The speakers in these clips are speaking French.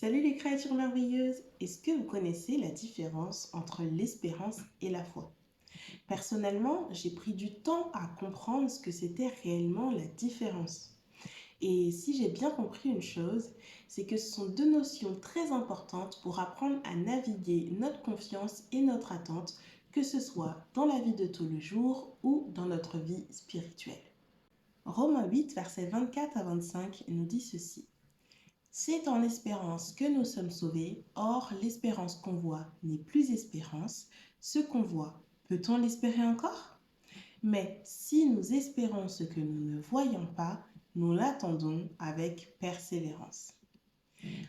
Salut les créatures merveilleuses! Est-ce que vous connaissez la différence entre l'espérance et la foi? Personnellement, j'ai pris du temps à comprendre ce que c'était réellement la différence. Et si j'ai bien compris une chose, c'est que ce sont deux notions très importantes pour apprendre à naviguer notre confiance et notre attente, que ce soit dans la vie de tous les jours ou dans notre vie spirituelle. Romains 8, versets 24 à 25 nous dit ceci. C'est en espérance que nous sommes sauvés, or l'espérance qu'on voit n'est plus espérance. Ce qu'on voit, peut-on l'espérer encore? Mais si nous espérons ce que nous ne voyons pas, nous l'attendons avec persévérance.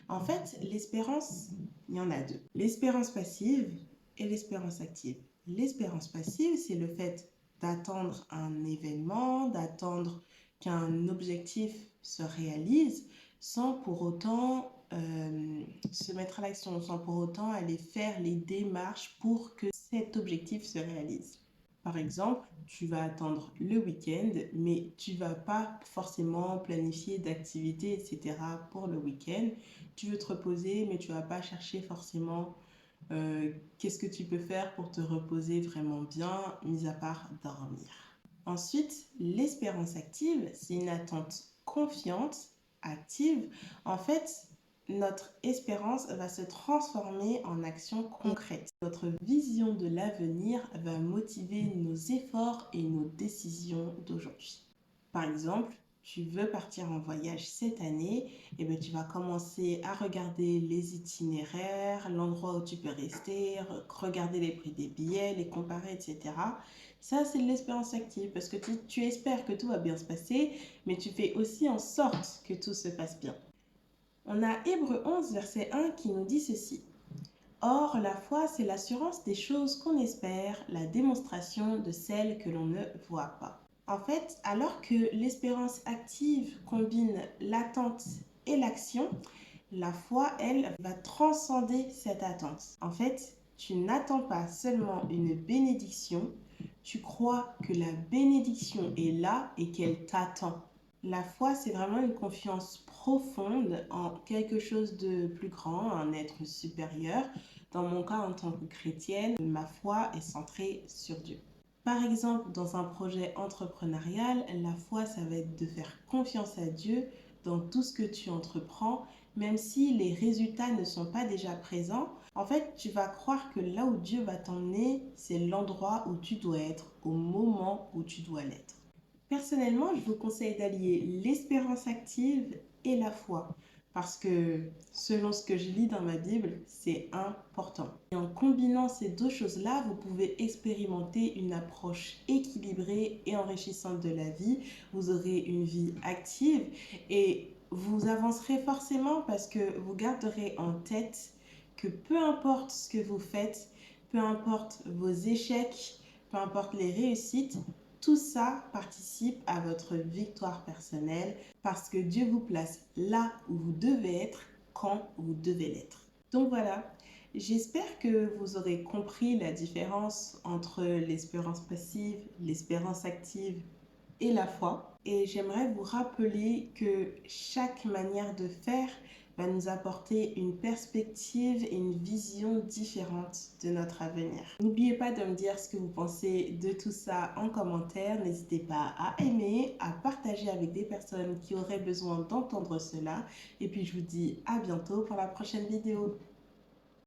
En fait, l'espérance, il y en a deux. L'espérance passive et l'espérance active. L'espérance passive, c'est le fait d'attendre un événement, d'attendre qu'un objectif se réalise sans pour autant se mettre à l'action, sans pour autant aller faire les démarches pour que cet objectif se réalise. Par exemple, tu vas attendre le week-end, mais tu ne vas pas forcément planifier d'activités, etc. pour le week-end. Tu veux te reposer, mais tu ne vas pas chercher forcément qu'est-ce que tu peux faire pour te reposer vraiment bien, mis à part dormir. Ensuite, l'espérance active, c'est une attente confiante, active. En fait, notre espérance va se transformer en action concrète. Notre vision de l'avenir va motiver nos efforts et nos décisions d'aujourd'hui. Par exemple, tu veux partir en voyage cette année, et bien tu vas commencer à regarder les itinéraires, l'endroit où tu peux rester, regarder les prix des billets, les comparer, etc. Ça, c'est de l'espérance active parce que tu espères que tout va bien se passer, mais tu fais aussi en sorte que tout se passe bien. On a Hébreux 11, verset 1 qui nous dit ceci. Or, la foi, c'est l'assurance des choses qu'on espère, la démonstration de celles que l'on ne voit pas. En fait, alors que l'espérance active combine l'attente et l'action, la foi, elle, va transcender cette attente. En fait, tu n'attends pas seulement une bénédiction, tu crois que la bénédiction est là et qu'elle t'attend. La foi, c'est vraiment une confiance profonde en quelque chose de plus grand, un être supérieur. Dans mon cas, en tant que chrétienne, ma foi est centrée sur Dieu. Par exemple, dans un projet entrepreneurial, la foi, ça va être de faire confiance à Dieu dans tout ce que tu entreprends, même si les résultats ne sont pas déjà présents. En fait, tu vas croire que là où Dieu va t'emmener, c'est l'endroit où tu dois être, au moment où tu dois l'être. Personnellement, je vous conseille d'allier l'espérance active et la foi. Parce que selon ce que je lis dans ma Bible, c'est important. Et en combinant ces deux choses-là, vous pouvez expérimenter une approche équilibrée et enrichissante de la vie. Vous aurez une vie active et vous avancerez forcément parce que vous garderez en tête que peu importe ce que vous faites, peu importe vos échecs, peu importe les réussites, tout ça participe à votre victoire personnelle parce que Dieu vous place là où vous devez être quand vous devez l'être. Donc voilà, j'espère que vous aurez compris la différence entre l'espérance passive, l'espérance active et la foi. Et j'aimerais vous rappeler que chaque manière de faire va nous apporter une perspective et une vision différente de notre avenir. N'oubliez pas de me dire ce que vous pensez de tout ça en commentaire. N'hésitez pas à aimer, à partager avec des personnes qui auraient besoin d'entendre cela. Et puis je vous dis à bientôt pour la prochaine vidéo.